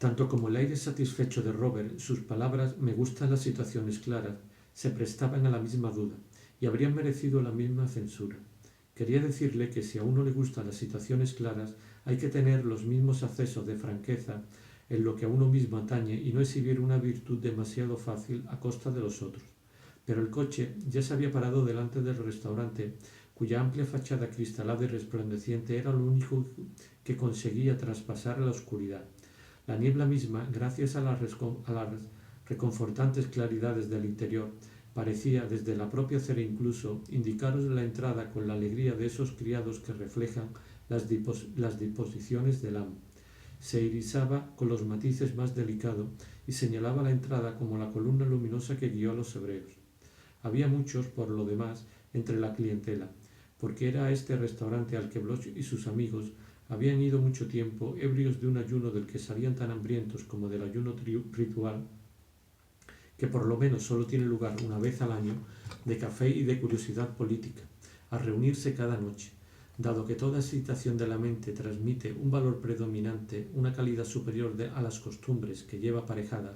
Tanto como el aire satisfecho de Robert, sus palabras «me gustan las situaciones claras» se prestaban a la misma duda y habrían merecido la misma censura. Quería decirle que si a uno le gustan las situaciones claras, hay que tener los mismos accesos de franqueza en lo que a uno mismo atañe y no exhibir una virtud demasiado fácil a costa de los otros. Pero el coche ya se había parado delante del restaurante, cuya amplia fachada cristalada y resplandeciente era lo único que conseguía traspasar la oscuridad. La niebla misma, gracias a las reconfortantes claridades del interior, parecía, desde la propia acera incluso, indicaros la entrada con la alegría de esos criados que reflejan las disposiciones del amo. Se irisaba con los matices más delicados y señalaba la entrada como la columna luminosa que guió a los hebreos. Había muchos, por lo demás, entre la clientela, porque era a este restaurante al que Bloch y sus amigos habían ido mucho tiempo, ebrios de un ayuno del que salían tan hambrientos como del ayuno ritual, que por lo menos solo tiene lugar una vez al año, de café y de curiosidad política, a reunirse cada noche. Dado que toda excitación de la mente transmite un valor predominante, una calidad superior a las costumbres que lleva aparejadas,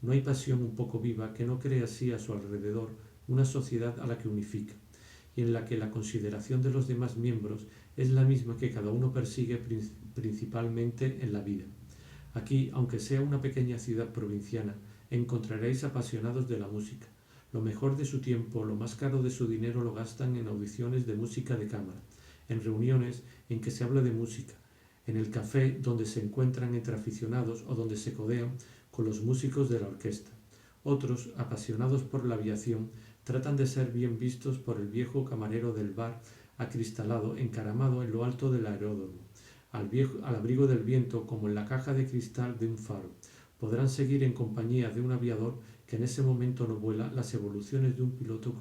no hay pasión un poco viva que no cree así a su alrededor una sociedad a la que unifica, y en la que la consideración de los demás miembros es la misma que cada uno persigue principalmente en la vida. Aquí, aunque sea una pequeña ciudad provinciana, encontraréis apasionados de la música. Lo mejor de su tiempo, lo más caro de su dinero lo gastan en audiciones de música de cámara, en reuniones en que se habla de música, en el café donde se encuentran entre aficionados o donde se codean con los músicos de la orquesta. Otros, apasionados por la aviación, tratan de ser bien vistos por el viejo camarero del bar acristalado, encaramado en lo alto del aeródromo, al abrigo del viento como en la caja de cristal de un faro. Podrán seguir en compañía de un aviador que en ese momento no vuela las evoluciones de un piloto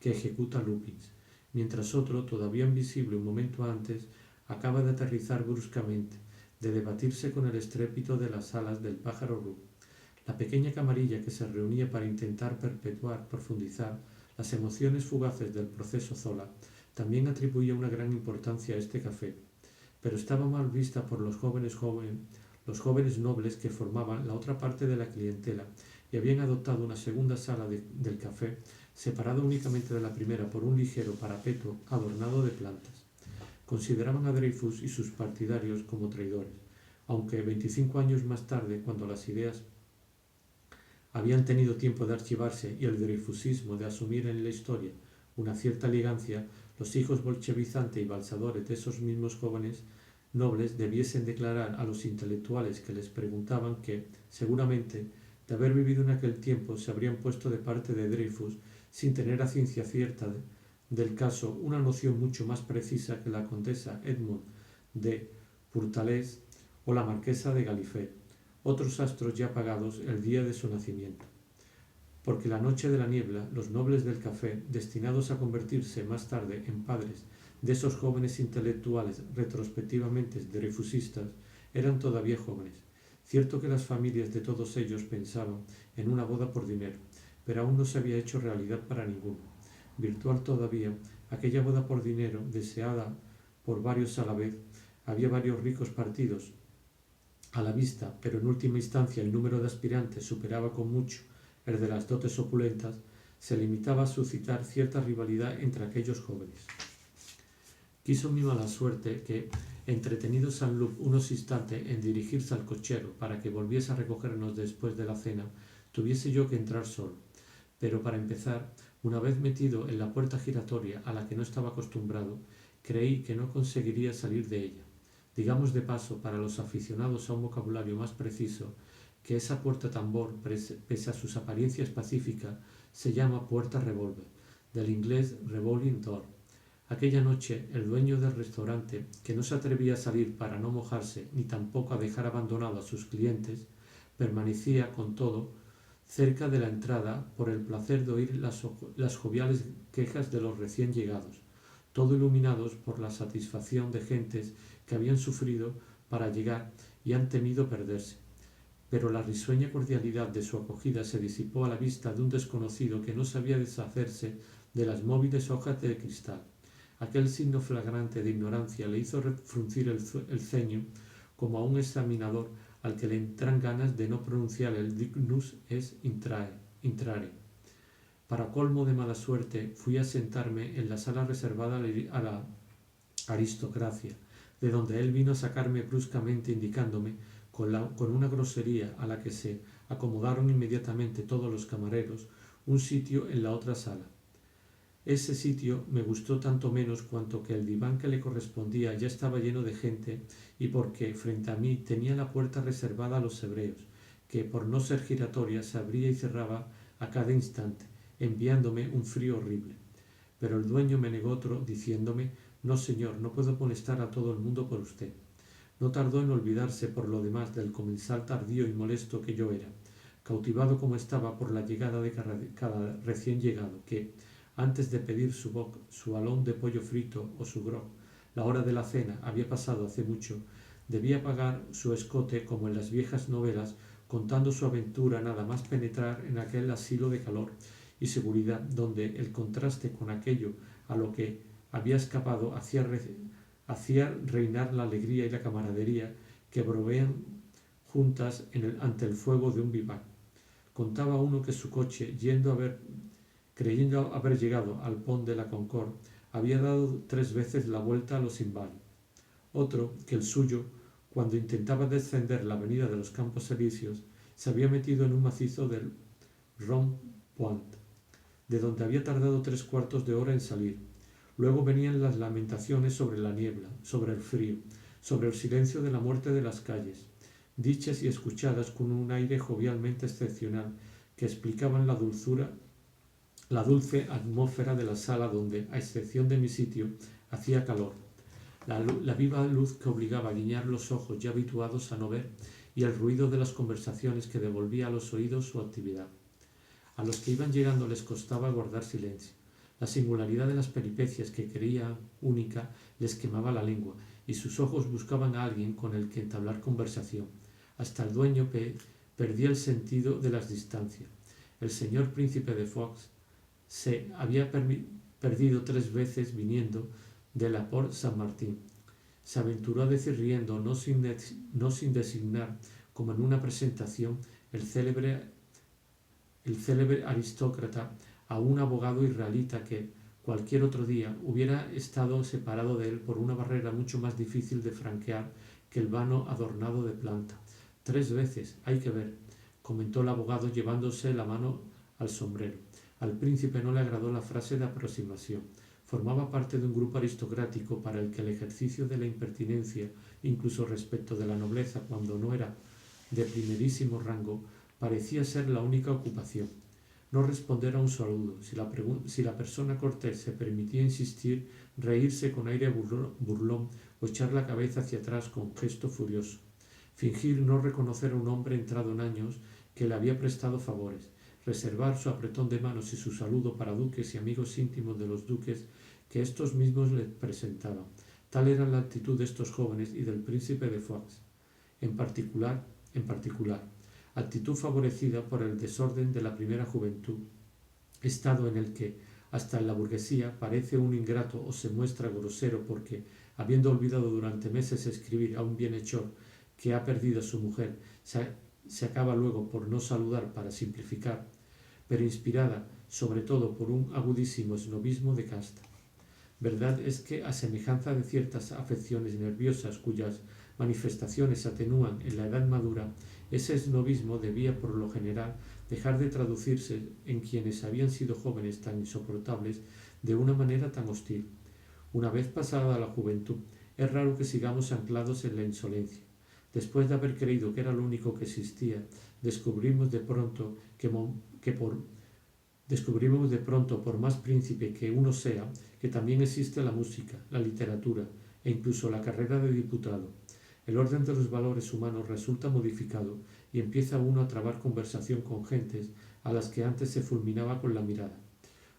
que ejecuta loopings, mientras otro, todavía invisible un momento antes, acaba de aterrizar bruscamente, de debatirse con el estrépito de las alas del pájaro Rook. La pequeña camarilla que se reunía para intentar profundizar las emociones fugaces del proceso Zola, también atribuía una gran importancia a este café, pero estaba mal vista por los jóvenes nobles que formaban la otra parte de la clientela y habían adoptado una segunda sala del café, separada únicamente de la primera por un ligero parapeto adornado de plantas. Consideraban a Dreyfus y sus partidarios como traidores, aunque 25 años más tarde, cuando las ideas habían tenido tiempo de archivarse y el dreyfusismo de asumir en la historia una cierta elegancia, los hijos bolchevizantes y balsadores de esos mismos jóvenes nobles debiesen declarar a los intelectuales que les preguntaban que, seguramente, de haber vivido en aquel tiempo, se habrían puesto de parte de Dreyfus sin tener a ciencia cierta del caso una noción mucho más precisa que la condesa Edmond de Pourtalès o la marquesa de Galifet, otros astros ya apagados el día de su nacimiento. Porque la noche de la niebla, los nobles del café, destinados a convertirse más tarde en padres de esos jóvenes intelectuales retrospectivamente dreyfusistas, eran todavía jóvenes. Cierto que las familias de todos ellos pensaban en una boda por dinero, pero aún no se había hecho realidad para ninguno. Virtual todavía, aquella boda por dinero, deseada por varios a la vez, había varios ricos partidos a la vista, pero en última instancia el número de aspirantes superaba con mucho el de las dotes opulentas, se limitaba a suscitar cierta rivalidad entre aquellos jóvenes. Quiso mi mala suerte que, entretenido Saint-Loup unos instantes en dirigirse al cochero para que volviese a recogernos después de la cena, tuviese yo que entrar solo. Pero para empezar, una vez metido en la puerta giratoria a la que no estaba acostumbrado, creí que no conseguiría salir de ella. Digamos de paso, para los aficionados a un vocabulario más preciso, que esa puerta tambor, pese a sus apariencias pacíficas, se llama puerta revólver, del inglés revolving door. Aquella noche, el dueño del restaurante, que no se atrevía a salir para no mojarse ni tampoco a dejar abandonado a sus clientes, permanecía, con todo, cerca de la entrada por el placer de oír las joviales quejas de los recién llegados, todo iluminados por la satisfacción de gentes que habían sufrido para llegar y han temido perderse. Pero la risueña cordialidad de su acogida se disipó a la vista de un desconocido que no sabía deshacerse de las móviles hojas de cristal. Aquel signo flagrante de ignorancia le hizo fruncir el ceño como a un examinador al que le entran ganas de no pronunciar el dignus es intrare. Para colmo de mala suerte, fui a sentarme en la sala reservada a la aristocracia, de donde él vino a sacarme bruscamente, indicándome, con una grosería a la que se acomodaron inmediatamente todos los camareros, un sitio en la otra sala. Ese sitio me gustó tanto menos cuanto que el diván que le correspondía ya estaba lleno de gente y porque frente a mí tenía la puerta reservada a los hebreos, que por no ser giratoria se abría y cerraba a cada instante, enviándome un frío horrible. Pero el dueño me negó otro, diciéndome: «No, señor, no puedo molestar a todo el mundo por usted». No tardó en olvidarse por lo demás del comensal tardío y molesto que yo era, cautivado como estaba por la llegada de cada recién llegado, que, antes de pedir su alón de pollo frito o su grog, la hora de la cena había pasado hace mucho, debía pagar su escote como en las viejas novelas, contando su aventura nada más penetrar en aquel asilo de calor y seguridad, donde el contraste con aquello a lo que había escapado hacía reinar la alegría y la camaradería que bromean juntas ante el fuego de un vivac. Contaba uno que su coche, creyendo haber llegado al Pont de la Concorde, había dado 3 veces la vuelta a los Invalides. Otro, que el suyo, cuando intentaba descender la avenida de los Campos Elíseos, se había metido en un macizo del Rond-Point, de donde había tardado 3/4 de hora en salir. Luego venían las lamentaciones sobre la niebla, sobre el frío, sobre el silencio de la muerte de las calles, dichas y escuchadas con un aire jovialmente excepcional, que explicaban la dulce atmósfera de la sala donde, a excepción de mi sitio, hacía calor, la viva luz que obligaba a guiñar los ojos ya habituados a no ver y el ruido de las conversaciones que devolvía a los oídos su actividad. A los que iban llegando les costaba guardar silencio. La singularidad de las peripecias que creía única les quemaba la lengua y sus ojos buscaban a alguien con el que entablar conversación. Hasta el dueño perdía el sentido de las distancias. El señor príncipe de Foix se había perdido 3 veces viniendo de la Porte Saint-Martin. Se aventuró a decir riendo, no sin designar, como en una presentación, el célebre aristócrata, a un abogado israelita que, cualquier otro día, hubiera estado separado de él por una barrera mucho más difícil de franquear que el vano adornado de planta. 3 veces, hay que ver, comentó el abogado llevándose la mano al sombrero. Al príncipe no le agradó la frase de aproximación. Formaba parte de un grupo aristocrático para el que el ejercicio de la impertinencia, incluso respecto de la nobleza cuando no era de primerísimo rango, parecía ser la única ocupación. No responder a un saludo, si la persona cortés se permitía insistir, reírse con aire burlón o echar la cabeza hacia atrás con gesto furioso. Fingir no reconocer a un hombre entrado en años que le había prestado favores. Reservar su apretón de manos y su saludo para duques y amigos íntimos de los duques que estos mismos le presentaban. Tal era la actitud de estos jóvenes y del príncipe de Foix, en particular, actitud favorecida por el desorden de la primera juventud, estado en el que, hasta en la burguesía, parece un ingrato o se muestra grosero porque, habiendo olvidado durante meses escribir a un bienhechor que ha perdido a su mujer, se acaba luego por no saludar para simplificar, pero inspirada sobre todo por un agudísimo snobismo de casta. Verdad es que, a semejanza de ciertas afecciones nerviosas cuyas manifestaciones se atenúan en la edad madura, ese snobismo debía por lo general dejar de traducirse en quienes habían sido jóvenes tan insoportables de una manera tan hostil. Una vez pasada la juventud, es raro que sigamos anclados en la insolencia. Después de haber creído que era lo único que existía, descubrimos de pronto, por más príncipe que uno sea, que también existe la música, la literatura e incluso la carrera de diputado. El orden de los valores humanos resulta modificado y empieza uno a trabar conversación con gentes a las que antes se fulminaba con la mirada.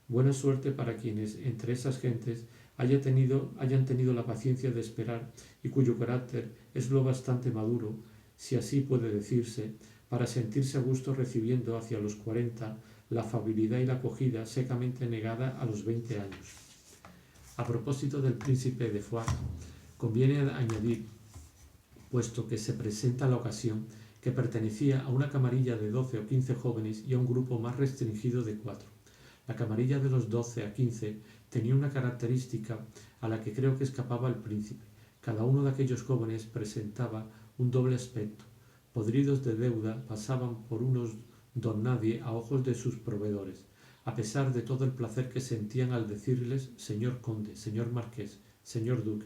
Buena suerte para quienes entre esas gentes hayan tenido la paciencia de esperar y cuyo carácter es lo bastante maduro, si así puede decirse, para sentirse a gusto recibiendo hacia los 40 la afabilidad y la acogida secamente negada a los 20 años. A propósito del príncipe de Foix, conviene añadir, puesto que se presenta la ocasión, que pertenecía a una camarilla de 12 o 15 jóvenes y a un grupo más restringido de 4. La camarilla de los 12 a 15 tenía una característica a la que creo que escapaba el príncipe. Cada uno de aquellos jóvenes presentaba un doble aspecto. Podridos de deuda, pasaban por unos don nadie a ojos de sus proveedores, a pesar de todo el placer que sentían al decirles señor conde, señor marqués, señor duque.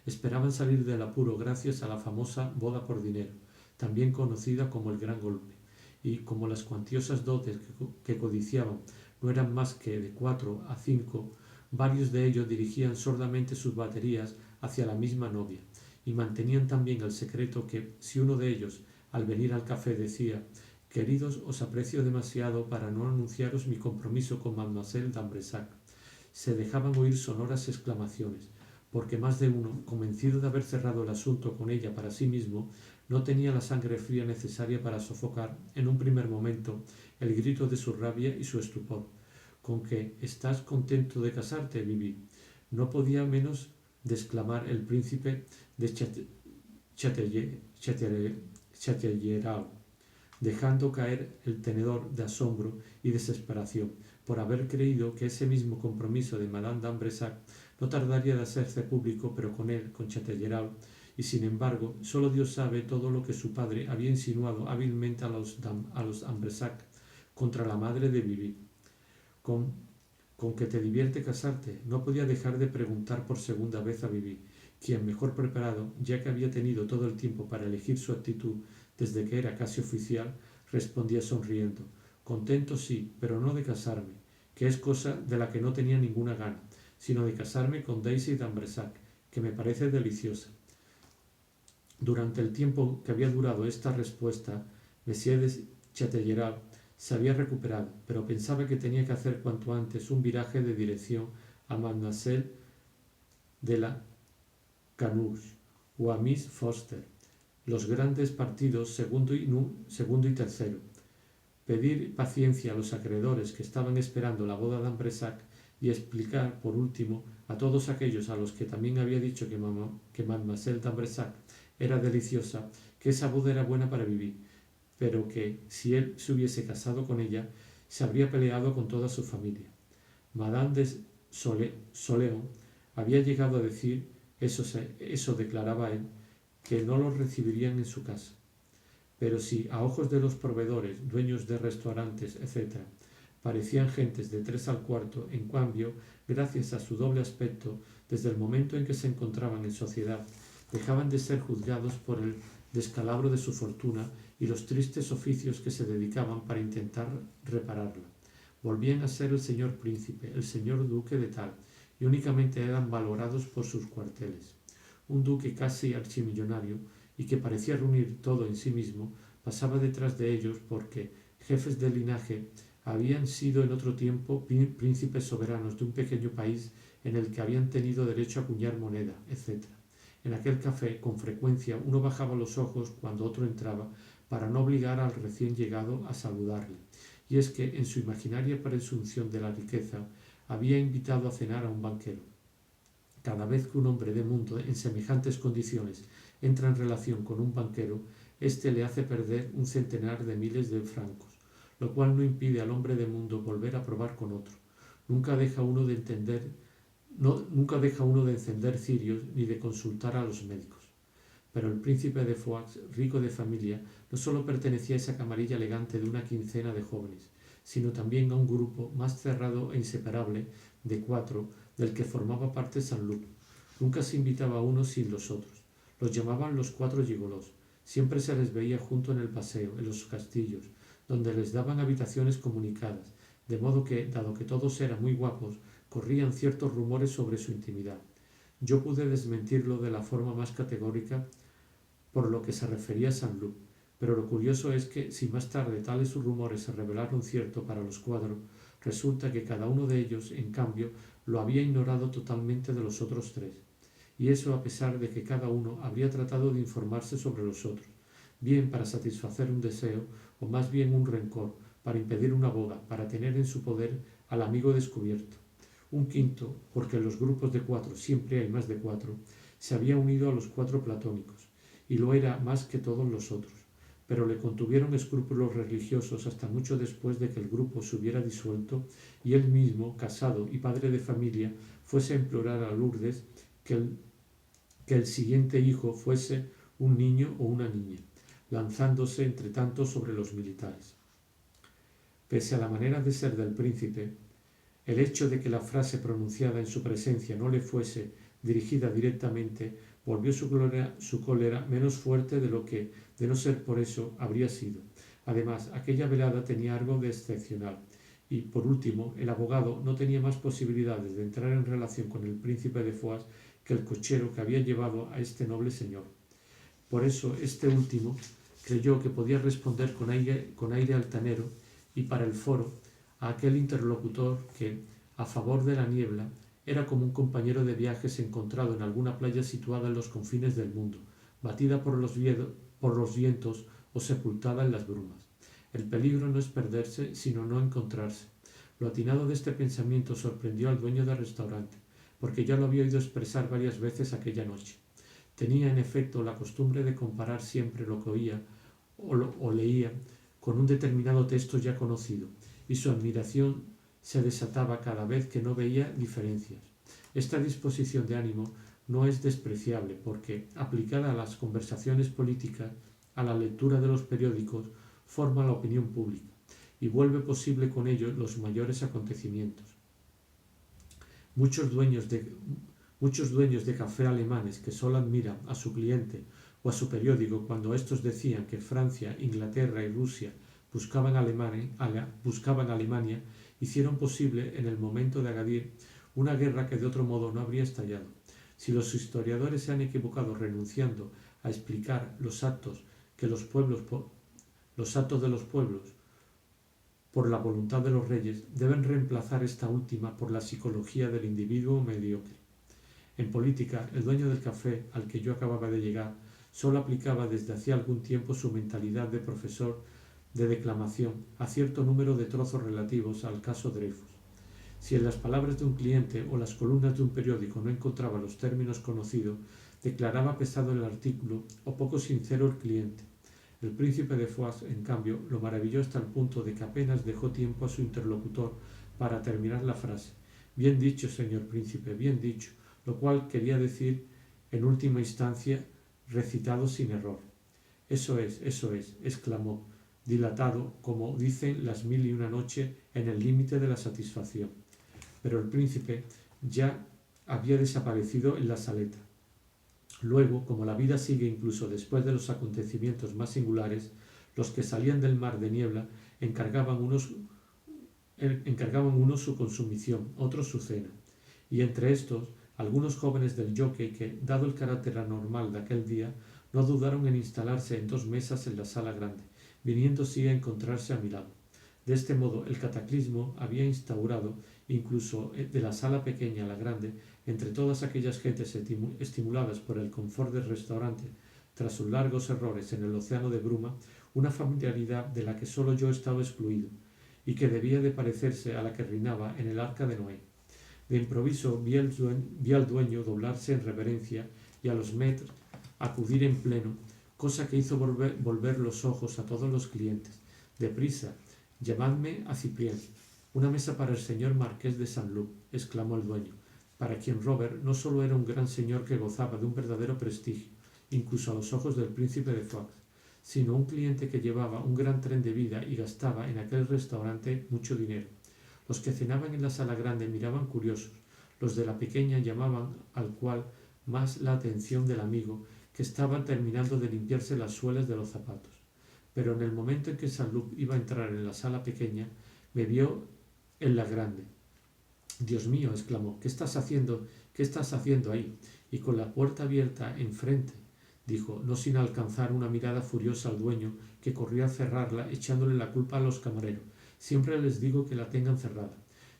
Esperaban salir del apuro gracias a la famosa boda por dinero, también conocida como el gran golpe, y como las cuantiosas dotes que codiciaban no eran más que de 4 a 5, varios de ellos dirigían sordamente sus baterías hacia la misma novia, y mantenían también el secreto que, si uno de ellos, al venir al café, decía «Queridos, os aprecio demasiado para no anunciaros mi compromiso con Mademoiselle d'Ambresac», se dejaban oír sonoras exclamaciones, porque más de uno, convencido de haber cerrado el asunto con ella para sí mismo, no tenía la sangre fría necesaria para sofocar, en un primer momento, el grito de su rabia y su estupor. «¿Con que estás contento de casarte, Bibi?», no podía menos de exclamar el príncipe de Chatellerault, dejando caer el tenedor de asombro y desesperación, por haber creído que ese mismo compromiso de Madame d'Ambresac no tardaría de hacerse público, pero con él, con Chatellerault, y sin embargo, solo Dios sabe todo lo que su padre había insinuado hábilmente a los Ambresac contra la madre de Bibi. ¿Con que te divierte casarte?, no podía dejar de preguntar por segunda vez a Bibi, quien, mejor preparado, ya que había tenido todo el tiempo para elegir su actitud desde que era casi oficial, respondía sonriendo: «Contento sí, pero no de casarme, que es cosa de la que no tenía ninguna gana, sino de casarme con Daisy d'Ambresac, que me parece deliciosa». Durante el tiempo que había durado esta respuesta, Monsieur de Chatellerault se había recuperado, pero pensaba que tenía que hacer cuanto antes un viraje de dirección a Mademoiselle de la Canouche o a Miss Foster, los grandes partidos segundo y tercero, pedir paciencia a los acreedores que estaban esperando la boda de Ambresac y explicar, por último, a todos aquellos a los que también había dicho que Mademoiselle d'Ambresac era deliciosa, que esa boda era buena para vivir, pero que, si él se hubiese casado con ella, se habría peleado con toda su familia. Madame de Soleon había llegado a decir, eso declaraba él, que no los recibirían en su casa. Pero si, a ojos de los proveedores, dueños de restaurantes, etc., parecían gentes de 3 al cuarto, en cambio, gracias a su doble aspecto, desde el momento en que se encontraban en sociedad, dejaban de ser juzgados por el descalabro de su fortuna y los tristes oficios que se dedicaban para intentar repararla. Volvían a ser el señor príncipe, el señor duque de tal, y únicamente eran valorados por sus cuarteles. Un duque casi archimillonario, y que parecía reunir todo en sí mismo, pasaba detrás de ellos porque, jefes de linaje, habían sido en otro tiempo príncipes soberanos de un pequeño país en el que habían tenido derecho a acuñar moneda, etc. En aquel café, con frecuencia, uno bajaba los ojos cuando otro entraba, para no obligar al recién llegado a saludarle. Y es que, en su imaginaria presunción de la riqueza, había invitado a cenar a un banquero. Cada vez que un hombre de mundo, en semejantes condiciones, entra en relación con un banquero, éste le hace perder un centenar de miles de francos, lo cual no impide al hombre de mundo volver a probar con otro. Nunca deja uno de encender cirios ni de consultar a los médicos. Pero el príncipe de Foix, rico de familia, no solo pertenecía a esa camarilla elegante de una quincena de jóvenes, sino también a un grupo más cerrado e inseparable de 4, del que formaba parte Saint-Loup. Nunca se invitaba a unos sin los otros. Los llamaban los 4 gigolos. Siempre se les veía junto en el paseo, en los castillos, donde les daban habitaciones comunicadas, de modo que, dado que todos eran muy guapos, corrían ciertos rumores sobre su intimidad. Yo pude desmentirlo de la forma más categórica por lo que se refería a Saint-Loup, pero lo curioso es que, si más tarde tales rumores se revelaron cierto para los 4, resulta que cada uno de ellos, en cambio, lo había ignorado totalmente de los otros 3, y eso a pesar de que cada uno habría tratado de informarse sobre los otros, bien para satisfacer un deseo, o más bien un rencor, para impedir una boda, para tener en su poder al amigo descubierto. Un quinto, porque en los grupos de 4 siempre hay más de 4, se había unido a los 4 platónicos, y lo era más que todos los otros, pero le contuvieron escrúpulos religiosos hasta mucho después de que el grupo se hubiera disuelto y él mismo, casado y padre de familia, fuese a implorar a Lourdes que el siguiente hijo fuese un niño o una niña, lanzándose entre tanto sobre los militares. Pese a la manera de ser del príncipe, el hecho de que la frase pronunciada en su presencia no le fuese dirigida directamente volvió su cólera menos fuerte de lo que, de no ser por eso, habría sido. Además, aquella velada tenía algo de excepcional. Y, por último, el abogado no tenía más posibilidades de entrar en relación con el príncipe de Foix que el cochero que había llevado a este noble señor. Por eso, este último creyó que podía responder con aire altanero y para el foro a aquel interlocutor que, a favor de la niebla, era como un compañero de viajes encontrado en alguna playa situada en los confines del mundo, batida por los vientos o sepultada en las brumas. El peligro no es perderse, sino no encontrarse. Lo atinado de este pensamiento sorprendió al dueño del restaurante, porque ya lo había oído expresar varias veces aquella noche. Tenía, en efecto, la costumbre de comparar siempre lo que oía o leía con un determinado texto ya conocido, y su admiración se desataba cada vez que no veía diferencias. Esta disposición de ánimo no es despreciable porque, aplicada a las conversaciones políticas, a la lectura de los periódicos, forma la opinión pública y vuelve posible con ello los mayores acontecimientos. Muchos dueños de café alemanes que solo admiran a su cliente o a su periódico cuando estos decían que Francia, Inglaterra y Rusia buscaban Alemania, hicieron posible en el momento de Agadir una guerra que de otro modo no habría estallado. Si los historiadores se han equivocado renunciando a explicar los actos de los pueblos por la voluntad de los reyes, deben reemplazar esta última por la psicología del individuo mediocre. En política, el dueño del café al que yo acababa de llegar solo aplicaba desde hacía algún tiempo su mentalidad de profesor de declamación a cierto número de trozos relativos al caso Dreyfus. Si en las palabras de un cliente o las columnas de un periódico no encontraba los términos conocidos, declaraba pesado el artículo o poco sincero el cliente. El príncipe de Foix, en cambio, lo maravilló hasta el punto de que apenas dejó tiempo a su interlocutor para terminar la frase. Bien dicho, señor príncipe, bien dicho, lo cual quería decir, en última instancia, recitado sin error. Eso es, exclamó, dilatado, como dicen las 1001 noches, en el límite de la satisfacción. Pero el príncipe ya había desaparecido en la saleta. Luego, como la vida sigue incluso después de los acontecimientos más singulares, los que salían del mar de niebla encargaban unos su consumición, otros su cena. Y entre estos, algunos jóvenes del jockey que, dado el carácter anormal de aquel día, no dudaron en instalarse en 2 mesas en la sala grande, viniendo sí a encontrarse a mi lado. De este modo, el cataclismo había instaurado, incluso de la sala pequeña a la grande, entre todas aquellas gentes estimuladas por el confort del restaurante, tras sus largos errores en el océano de bruma, una familiaridad de la que solo yo estaba excluido, y que debía de parecerse a la que reinaba en el arca de Noé. De improviso vi al dueño doblarse en reverencia y a los maîtres acudir en pleno, cosa que hizo volver los ojos a todos los clientes. Deprisa, llamadme a Ciprián. Una mesa para el señor marqués de Saint-Loup, exclamó el dueño, para quien Robert no solo era un gran señor que gozaba de un verdadero prestigio, incluso a los ojos del príncipe de Foix, sino un cliente que llevaba un gran tren de vida y gastaba en aquel restaurante mucho dinero. Los que cenaban en la sala grande miraban curiosos, los de la pequeña llamaban al cual más la atención del amigo, que estaba terminando de limpiarse las suelas de los zapatos. Pero en el momento en que Saint-Loup iba a entrar en la sala pequeña, me vio en la grande. «Dios mío», exclamó, ¿qué estás haciendo ahí? Y con la puerta abierta enfrente, dijo, no sin alcanzar una mirada furiosa al dueño, que corrió a cerrarla echándole la culpa a los camareros. Siempre les digo que la tengan cerrada.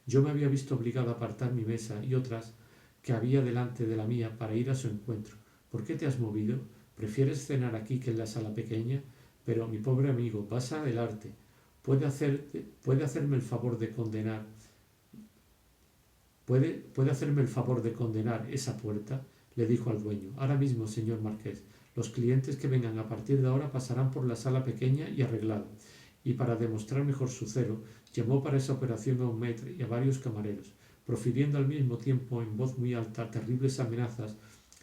Yo me había visto obligado a apartar mi mesa y otras que había delante de la mía para ir a su encuentro. ¿Por qué te has movido? ¿Prefieres cenar aquí que en la sala pequeña? Pero, mi pobre amigo, pasa del arte. ¿Puede hacerme el favor de condenar esa puerta? Le dijo al dueño. Ahora mismo, señor marqués. Los clientes que vengan a partir de ahora pasarán por la sala pequeña y arreglada. Y para demostrar mejor su celo, llamó para esa operación a un maître y a varios camareros, profiriendo al mismo tiempo en voz muy alta terribles amenazas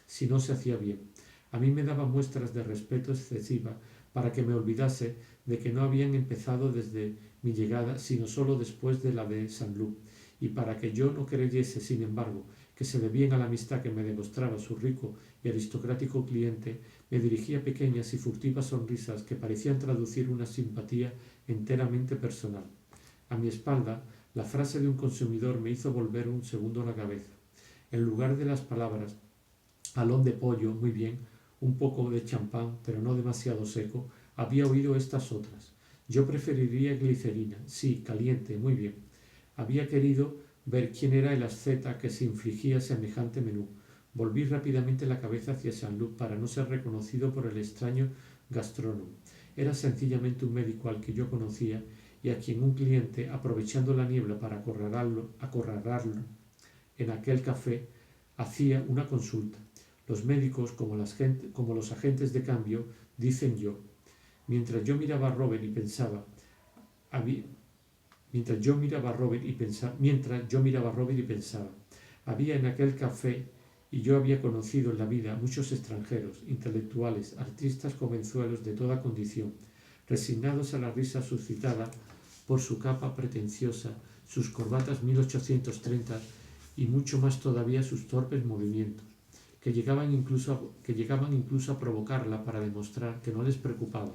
si no se hacía bien. A mí me daba muestras de respeto excesiva para que me olvidase de que no habían empezado desde mi llegada, sino solo después de la de Saint-Loup, y para que yo no creyese, sin embargo, que se debían a la amistad que me demostraba su rico y aristocrático cliente, me dirigía pequeñas y furtivas sonrisas que parecían traducir una simpatía enteramente personal. A mi espalda, la frase de un consumidor me hizo volver un segundo la cabeza. En lugar de las palabras alón de pollo, muy bien, un poco de champán, pero no demasiado seco, había oído estas otras. Yo preferiría glicerina, sí, caliente, muy bien. Había querido ver quién era el asceta que se infligía semejante menú. Volví rápidamente la cabeza hacia Saint-Loup para no ser reconocido por el extraño gastrónomo. Era sencillamente un médico al que yo conocía y a quien un cliente, aprovechando la niebla para acorralarlo en aquel café, hacía una consulta. Los médicos, como los agentes de cambio, dicen yo. Mientras yo miraba a Robert y pensaba, había en aquel café y yo había conocido en la vida muchos extranjeros, intelectuales, artistas jovenzuelos de toda condición, resignados a la risa suscitada por su capa pretenciosa, sus corbatas 1830 y mucho más todavía sus torpes movimientos, que llegaban incluso a provocarla para demostrar que no les preocupaba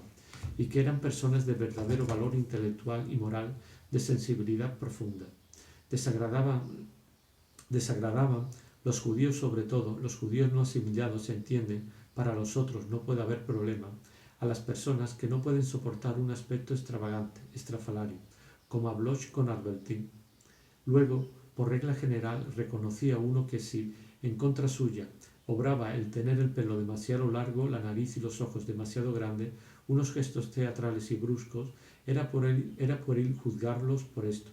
y que eran personas de verdadero valor intelectual y moral, de sensibilidad profunda. Desagradaban los judíos, sobre todo los judíos no asimilados, se entienden, para los otros no puede haber problema, a las personas que no pueden soportar un aspecto extravagante, estrafalario, como a Bloch con Albertine. Luego, por regla general, reconocía uno que si, en contra suya, obraba el tener el pelo demasiado largo, la nariz y los ojos demasiado grandes, unos gestos teatrales y bruscos, era pueril juzgarlos por esto,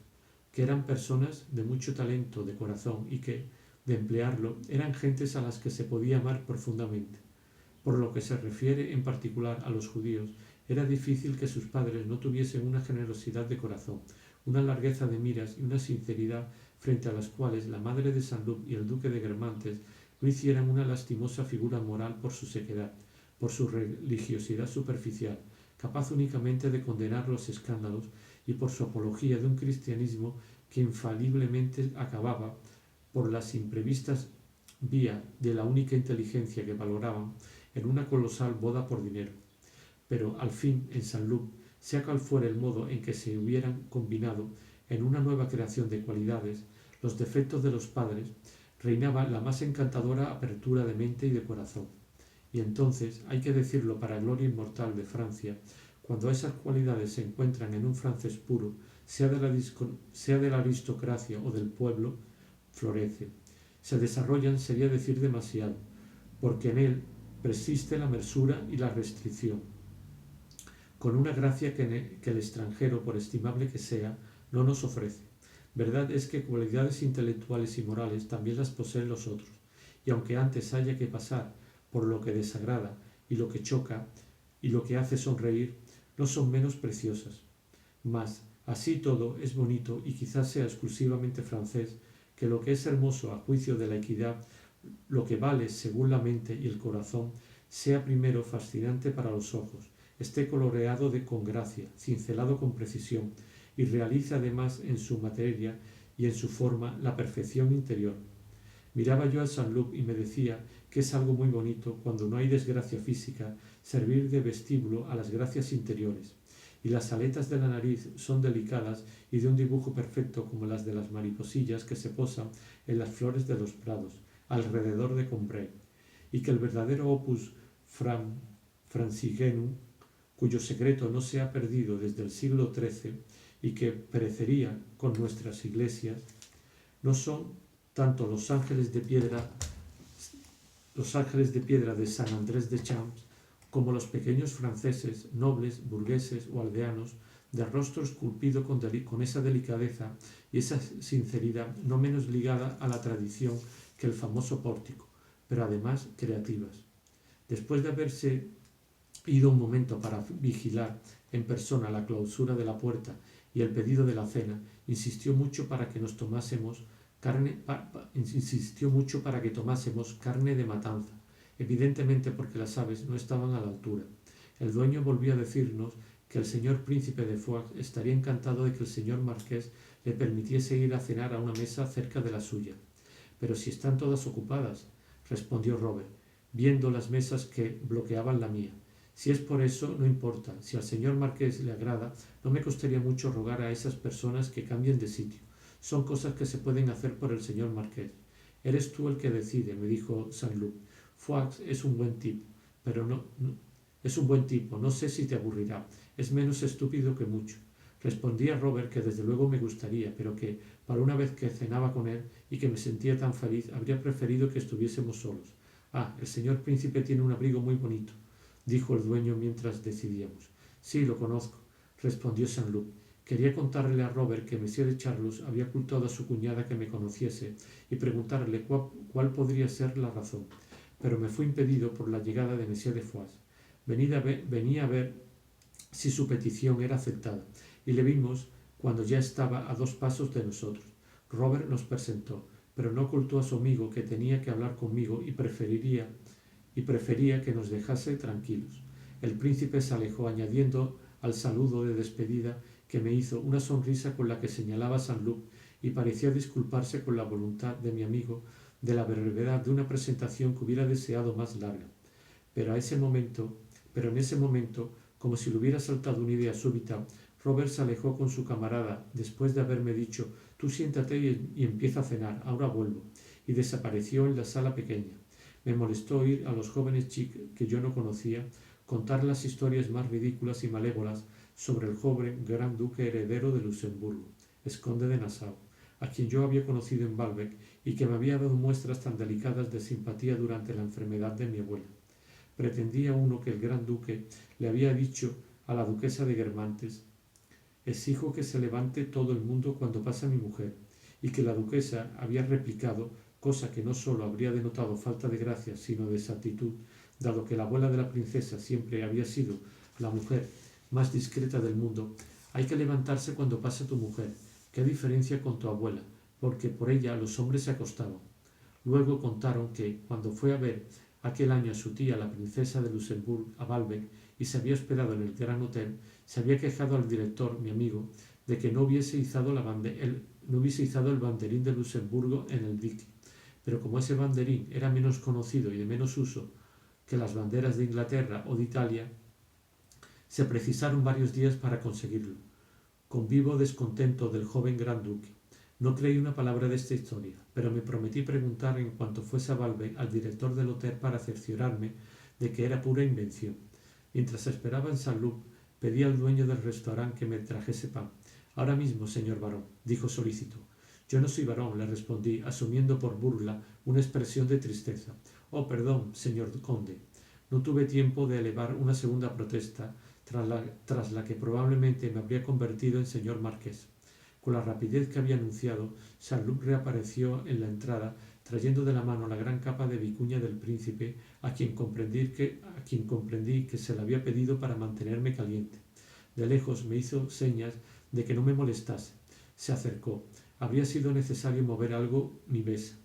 que eran personas de mucho talento de corazón y que, de emplearlo, eran gentes a las que se podía amar profundamente. Por lo que se refiere en particular a los judíos, era difícil que sus padres no tuviesen una generosidad de corazón, una largueza de miras y una sinceridad frente a las cuales la madre de Saint-Loup y el duque de Guermantes no hicieran una lastimosa figura moral por su sequedad, por su religiosidad superficial, capaz únicamente de condenar los escándalos, y por su apología de un cristianismo que infaliblemente acababa, por las imprevistas vías de la única inteligencia que valoraban, en una colosal boda por dinero. Pero al fin, en Saint-Loup, sea cual fuera el modo en que se hubieran combinado en una nueva creación de cualidades, los defectos de los padres, reinaba la más encantadora apertura de mente y de corazón. Y entonces, hay que decirlo para gloria inmortal de Francia, cuando esas cualidades se encuentran en un francés puro, sea de la aristocracia o del pueblo, florece. Se desarrollan, sería decir demasiado, porque en él persiste la mesura y la restricción, con una gracia que el extranjero, por estimable que sea, no nos ofrece. Verdad es que cualidades intelectuales y morales también las poseen los otros, y aunque antes haya que pasar por lo que desagrada y lo que choca y lo que hace sonreír, no son menos preciosas. Mas, así todo, es bonito y quizás sea exclusivamente francés, que lo que es hermoso a juicio de la equidad, lo que vale según la mente y el corazón, sea primero fascinante para los ojos, esté coloreado con gracia, cincelado con precisión, y realice además en su materia y en su forma la perfección interior. Miraba yo a Saint-Loup y me decía que es algo muy bonito, cuando no hay desgracia física, servir de vestíbulo a las gracias interiores, y las aletas de la nariz son delicadas y de un dibujo perfecto como las de las mariposillas que se posan en las flores de los prados, alrededor de Combray, y que el verdadero opus francigenum, cuyo secreto no se ha perdido desde el siglo XIII y que perecería con nuestras iglesias, no son tanto los ángeles de piedra de San Andrés de Champs, como los pequeños franceses, nobles, burgueses o aldeanos, de rostro esculpido con esa delicadeza y esa sinceridad no menos ligada a la tradición que el famoso pórtico, pero además creativas. Después de haberse ido un momento para vigilar en persona la clausura de la puerta y el pedido de la cena, insistió mucho para que tomásemos carne de matanza, evidentemente porque las aves no estaban a la altura. El dueño volvió a decirnos que el señor príncipe de Foix estaría encantado de que el señor marqués le permitiese ir a cenar a una mesa cerca de la suya. Pero si están todas ocupadas, respondió Robert, viendo las mesas que bloqueaban la mía. Si es por eso, no importa. Si al señor marqués le agrada, no me costaría mucho rogar a esas personas que cambien de sitio. Son cosas que se pueden hacer por el señor marqués. Eres tú el que decide, me dijo Saint-Loup. Foix es un buen tipo, pero es un buen tipo, no sé si te aburrirá. Es menos estúpido que mucho. Respondí a Robert que desde luego me gustaría, pero que, para una vez que cenaba con él y que me sentía tan feliz, habría preferido que estuviésemos solos. Ah, el señor príncipe tiene un abrigo muy bonito, dijo el dueño mientras decidíamos. Sí, lo conozco, respondió Saint-Loup. Quería contarle a Robert que Monsieur de Charlus había ocultado a su cuñada que me conociese y preguntarle cuál podría ser la razón, pero me fue impedido por la llegada de Monsieur de Foix. Venía a ver si su petición era aceptada, y le vimos cuando ya estaba a 2 pasos de nosotros. Robert nos presentó, pero no ocultó a su amigo que tenía que hablar conmigo y prefería que nos dejase tranquilos. El príncipe se alejó, añadiendo al saludo de despedida que me hizo una sonrisa con la que señalaba a Saint-Loup y parecía disculparse con la voluntad de mi amigo de la brevedad de una presentación que hubiera deseado más larga. Pero en ese momento, como si le hubiera saltado una idea súbita, Robert se alejó con su camarada después de haberme dicho «Tú siéntate y empieza a cenar, ahora vuelvo», y desapareció en la sala pequeña. Me molestó oír a los jóvenes que yo no conocía contar las historias más ridículas y malévolas sobre el joven gran duque heredero de Luxemburgo, conde de Nassau, a quien yo había conocido en Baalbec y que me había dado muestras tan delicadas de simpatía durante la enfermedad de mi abuela. Pretendía uno que el gran duque le había dicho a la duquesa de Guermantes: «Exijo que se levante todo el mundo cuando pasa mi mujer», y que la duquesa había replicado, cosa que no sólo habría denotado falta de gracia, sino de exactitud, dado que la abuela de la princesa siempre había sido la mujer más discreta del mundo: «Hay que levantarse cuando pase tu mujer. ¿Qué diferencia con tu abuela? Porque por ella los hombres se acostaban». Luego contaron que, cuando fue a ver aquel año a su tía, la princesa de Luxemburgo, a Baalbec, y se había hospedado en el Gran Hotel, se había quejado al director, mi amigo, de que no hubiese izado el banderín de Luxemburgo en el dique. Pero como ese banderín era menos conocido y de menos uso que las banderas de Inglaterra o de Italia, se precisaron varios días para conseguirlo, con vivo descontento del joven gran duque. No creí una palabra de esta historia, pero me prometí preguntar en cuanto fuese a Baalbec al director del hotel para cerciorarme de que era pura invención. Mientras esperaba en Saint-Loup, pedí al dueño del restaurante que me trajese pan. «Ahora mismo, señor barón», dijo solícito. «Yo no soy barón», le respondí, asumiendo por burla una expresión de tristeza. «Oh, perdón, señor conde». No tuve tiempo de elevar una segunda protesta, tras la que probablemente me habría convertido en señor marqués. Con la rapidez que había anunciado, Saint-Loup reapareció en la entrada, trayendo de la mano la gran capa de vicuña del príncipe, a quien comprendí que se la había pedido para mantenerme caliente. De lejos me hizo señas de que no me molestase. Se acercó. Habría sido necesario mover algo mi mesa,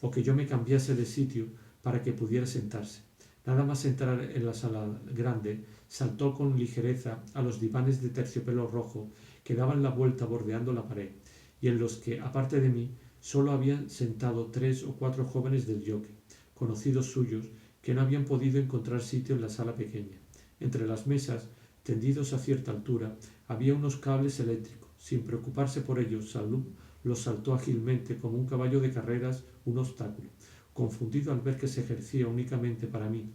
o que yo me cambiase de sitio para que pudiera sentarse. Nada más entrar en la sala grande, saltó con ligereza a los divanes de terciopelo rojo que daban la vuelta bordeando la pared, y en los que, aparte de mí, solo habían sentado 3 o 4 jóvenes del jockey, conocidos suyos, que no habían podido encontrar sitio en la sala pequeña. Entre las mesas, tendidos a cierta altura, había unos cables eléctricos. Sin preocuparse por ellos, Saint-Loup los saltó ágilmente como un caballo de carreras un obstáculo. Confundido al ver que se ejercía únicamente para mí,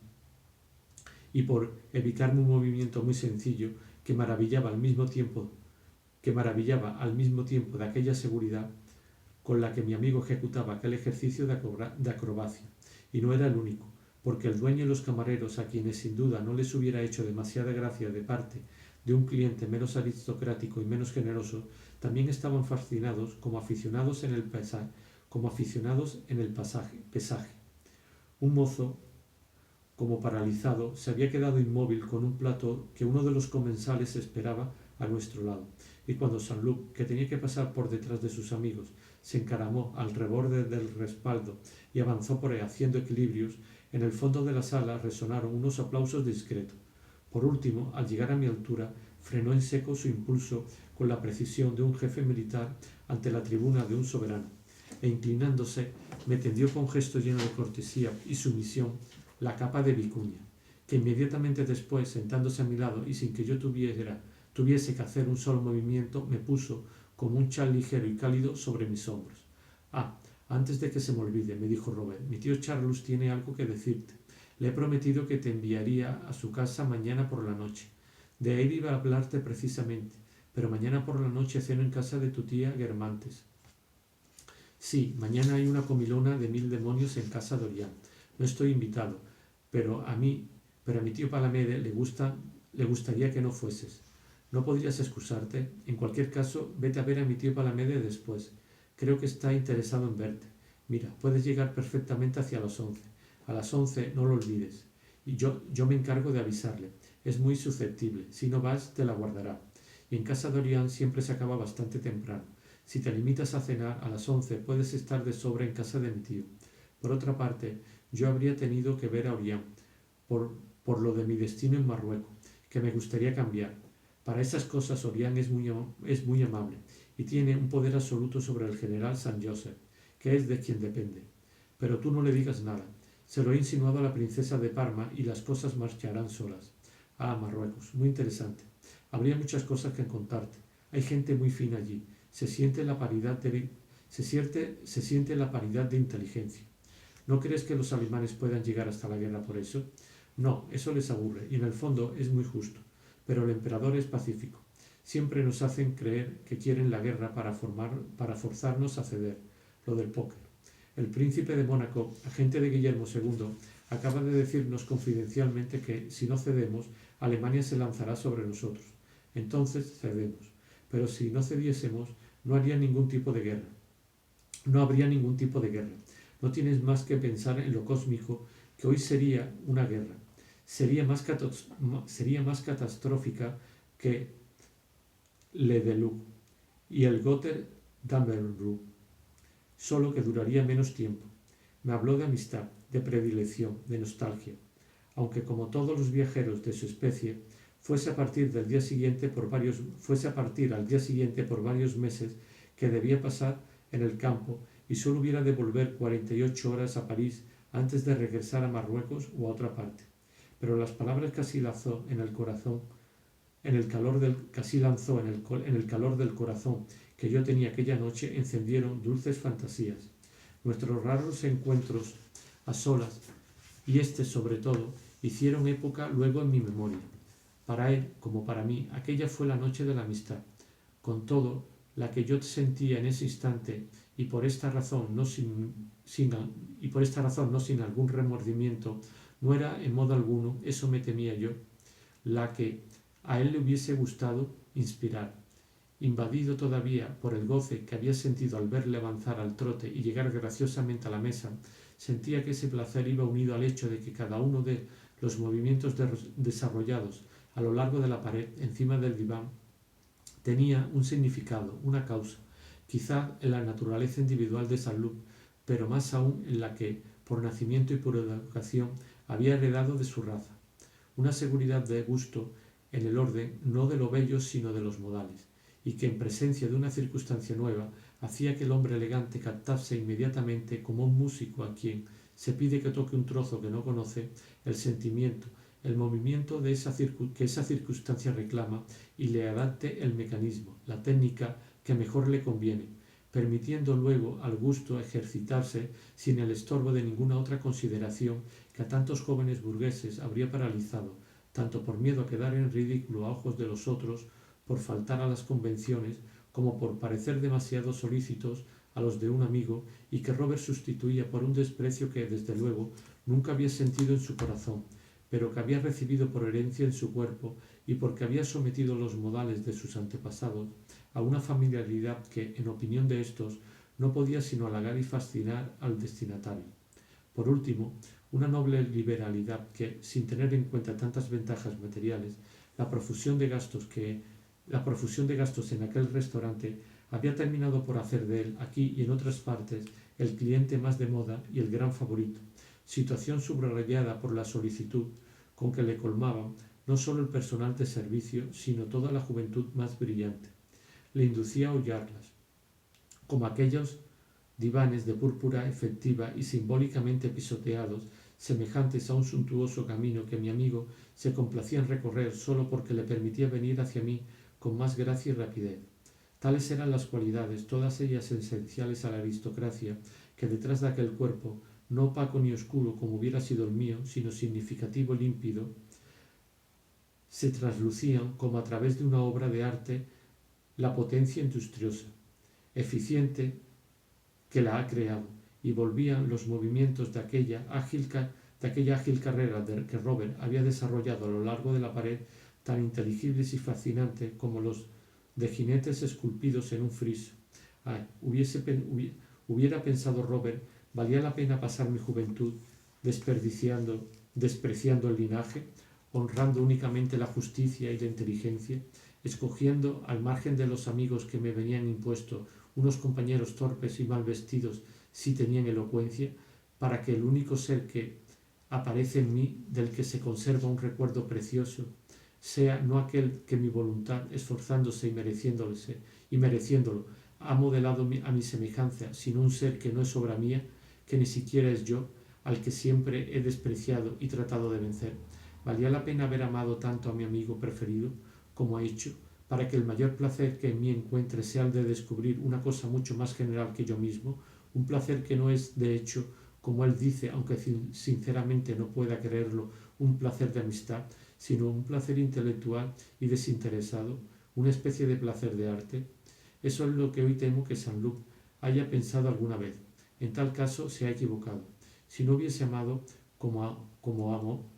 y por evitarme un movimiento muy sencillo que maravillaba al mismo tiempo de aquella seguridad con la que mi amigo ejecutaba aquel ejercicio de acrobacia. Y no era el único, porque el dueño y los camareros, a quienes sin duda no les hubiera hecho demasiada gracia de parte de un cliente menos aristocrático y menos generoso, también estaban fascinados como aficionados en el pesaje. Un mozo como paralizado, se había quedado inmóvil con un plato que uno de los comensales esperaba a nuestro lado, y cuando Saint-Loup, que tenía que pasar por detrás de sus amigos, se encaramó al reborde del respaldo y avanzó por él haciendo equilibrios, en el fondo de la sala resonaron unos aplausos discretos. Por último, al llegar a mi altura, frenó en seco su impulso con la precisión de un jefe militar ante la tribuna de un soberano, e inclinándose, me tendió con gesto lleno de cortesía y sumisión la capa de vicuña, que inmediatamente después, sentándose a mi lado y sin que yo tuviese que hacer un solo movimiento, me puso como un chal ligero y cálido sobre mis hombros. Ah, antes de que se me olvide, me dijo Robert, mi tío Charles tiene algo que decirte. Le he prometido que te enviaría a su casa mañana por la noche. De él iba a hablarte precisamente, pero mañana por la noche ceno en casa de tu tía Guermantes. Sí, mañana hay una comilona de 1000 demonios en casa de Orián. No estoy invitado, pero a mi tío Palamede le gustaría que no fueses. ¿No podrías excusarte? En cualquier caso, vete a ver a mi tío Palamede después. Creo que está interesado en verte. Mira, puedes llegar perfectamente hacia las 11. A las 11 no lo olvides. Y yo me encargo de avisarle. Es muy susceptible. Si no vas, te la guardará. Y en casa de Orián siempre se acaba bastante temprano. Si te limitas a cenar a las 11, puedes estar de sobra en casa de mi tío. Por otra parte, yo habría tenido que ver a Orián por lo de mi destino en Marruecos, que me gustaría cambiar. Para esas cosas Orián es muy amable y tiene un poder absoluto sobre el general San Joseph, que es de quien depende. Pero tú no le digas nada. Se lo he insinuado a la princesa de Parma y las cosas marcharán solas. Ah, Marruecos, muy interesante. Habría muchas cosas que contarte. Hay gente muy fina allí. Se siente la paridad de inteligencia. ¿No crees que los alemanes puedan llegar hasta la guerra por eso? No, eso les aburre y en el fondo es muy justo. Pero el emperador es pacífico. Siempre nos hacen creer que quieren la guerra para forzarnos a ceder. Lo del póker. El príncipe de Mónaco, agente de Guillermo II, acaba de decirnos confidencialmente que, si no cedemos, Alemania se lanzará sobre nosotros. Entonces cedemos. Pero si no cediésemos, no habría ningún tipo de guerra. No habría ningún tipo de guerra. No tienes más que pensar en lo cósmico que hoy sería una guerra. Sería más catastrófica que Le Deleuc y el Gother d'Amberbrug, solo que duraría menos tiempo. Me habló de amistad, de predilección, de nostalgia, aunque como todos los viajeros de su especie, fuese a partir al día siguiente por varios meses que debía pasar en el campo y solo hubiera de volver 48 horas a París antes de regresar a Marruecos o a otra parte. Pero las palabras que así lanzó en el corazón, en el calor del corazón que yo tenía aquella noche, encendieron dulces fantasías. Nuestros raros encuentros a solas, y sobre todo, hicieron época luego en mi memoria. Para él, como para mí, aquella fue la noche de la amistad. Con todo, la que yo sentía en ese instante, y por esta razón no sin algún remordimiento, no era en modo alguno, eso me temía yo, la que a él le hubiese gustado inspirar. Invadido todavía por el goce que había sentido al verle avanzar al trote y llegar graciosamente a la mesa, sentía que ese placer iba unido al hecho de que cada uno de los movimientos desarrollados a lo largo de la pared encima del diván tenía un significado, una causa, quizá en la naturaleza individual de Saint-Loup, pero más aún en la que, por nacimiento y por educación, había heredado de su raza. Una seguridad de gusto en el orden no de lo bello sino de los modales, y que en presencia de una circunstancia nueva hacía que el hombre elegante captase inmediatamente, como un músico a quien se pide que toque un trozo que no conoce, el sentimiento, el movimiento que esa circunstancia reclama y le adapte el mecanismo, la técnica que mejor le conviene, permitiendo luego al gusto ejercitarse sin el estorbo de ninguna otra consideración que a tantos jóvenes burgueses habría paralizado, tanto por miedo a quedar en ridículo a ojos de los otros, por faltar a las convenciones, como por parecer demasiado solícitos a los de un amigo, y que Robert sustituía por un desprecio que, desde luego, nunca había sentido en su corazón, pero que había recibido por herencia en su cuerpo y porque había sometido los modales de sus antepasados a una familiaridad que, en opinión de estos, no podía sino halagar y fascinar al destinatario. Por último, una noble liberalidad que, sin tener en cuenta tantas ventajas materiales, la profusión de gastos en aquel restaurante había terminado por hacer de él, aquí y en otras partes, el cliente más de moda y el gran favorito, situación subrayada por la solicitud con que le colmaban no solo el personal de servicio, sino toda la juventud más brillante. Le inducía a hollarlas, como aquellos divanes de púrpura efectiva y simbólicamente pisoteados, semejantes a un suntuoso camino que mi amigo se complacía en recorrer solo porque le permitía venir hacia mí con más gracia y rapidez. Tales eran las cualidades, todas ellas esenciales a la aristocracia, que detrás de aquel cuerpo, no opaco ni oscuro como hubiera sido el mío, sino significativo y límpido, se traslucían como a través de una obra de arte la potencia industriosa, eficiente que la ha creado, y volvían los movimientos de aquella ágil carrera que Robert había desarrollado a lo largo de la pared tan inteligibles y fascinantes como los de jinetes esculpidos en un friso. Ay, hubiera pensado Robert, valía la pena pasar mi juventud despreciando el linaje, honrando únicamente la justicia y la inteligencia, escogiendo al margen de los amigos que me venían impuestos unos compañeros torpes y mal vestidos si tenían elocuencia, para que el único ser que aparece en mí, del que se conserva un recuerdo precioso, sea no aquel que mi voluntad, esforzándose y mereciéndolo, ha modelado a mi semejanza, sino un ser que no es obra mía, que ni siquiera es yo, al que siempre he despreciado y tratado de vencer. ¿Valía la pena haber amado tanto a mi amigo preferido como ha hecho, para que el mayor placer que en mí encuentre sea el de descubrir una cosa mucho más general que yo mismo, un placer que no es, de hecho, como él dice, aunque sinceramente no pueda creerlo, un placer de amistad, sino un placer intelectual y desinteresado, una especie de placer de arte? Eso es lo que hoy temo que Saint-Loup haya pensado alguna vez. En tal caso se ha equivocado. Si no hubiese amado como amó,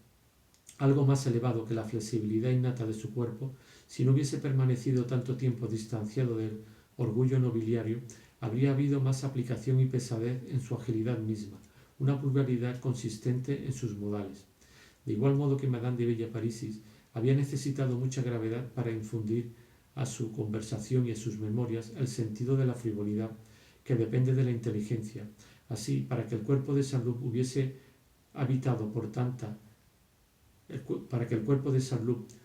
algo más elevado que la flexibilidad innata de su cuerpo, si no hubiese permanecido tanto tiempo distanciado del orgullo nobiliario, habría habido más aplicación y pesadez en su agilidad misma, una vulgaridad consistente en sus modales. De igual modo que Madame de Villeparisis había necesitado mucha gravedad para infundir a su conversación y a sus memorias el sentido de la frivolidad, que depende de la inteligencia. Así, para que el cuerpo de Saint-Loup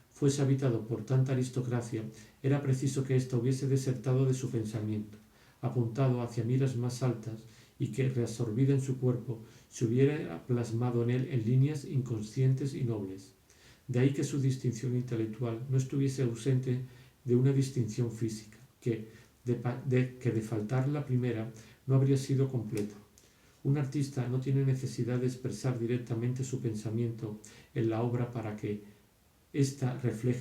fuese habitado por tanta aristocracia, era preciso que ésta hubiese desertado de su pensamiento, apuntado hacia miras más altas, y que, reabsorbida en su cuerpo, se hubiera plasmado en él en líneas inconscientes y nobles. De ahí que su distinción intelectual no estuviese ausente de una distinción física, que de faltar la primera no habría sido completa. Un artista no tiene necesidad de expresar directamente su pensamiento en la obra para que ésta refleje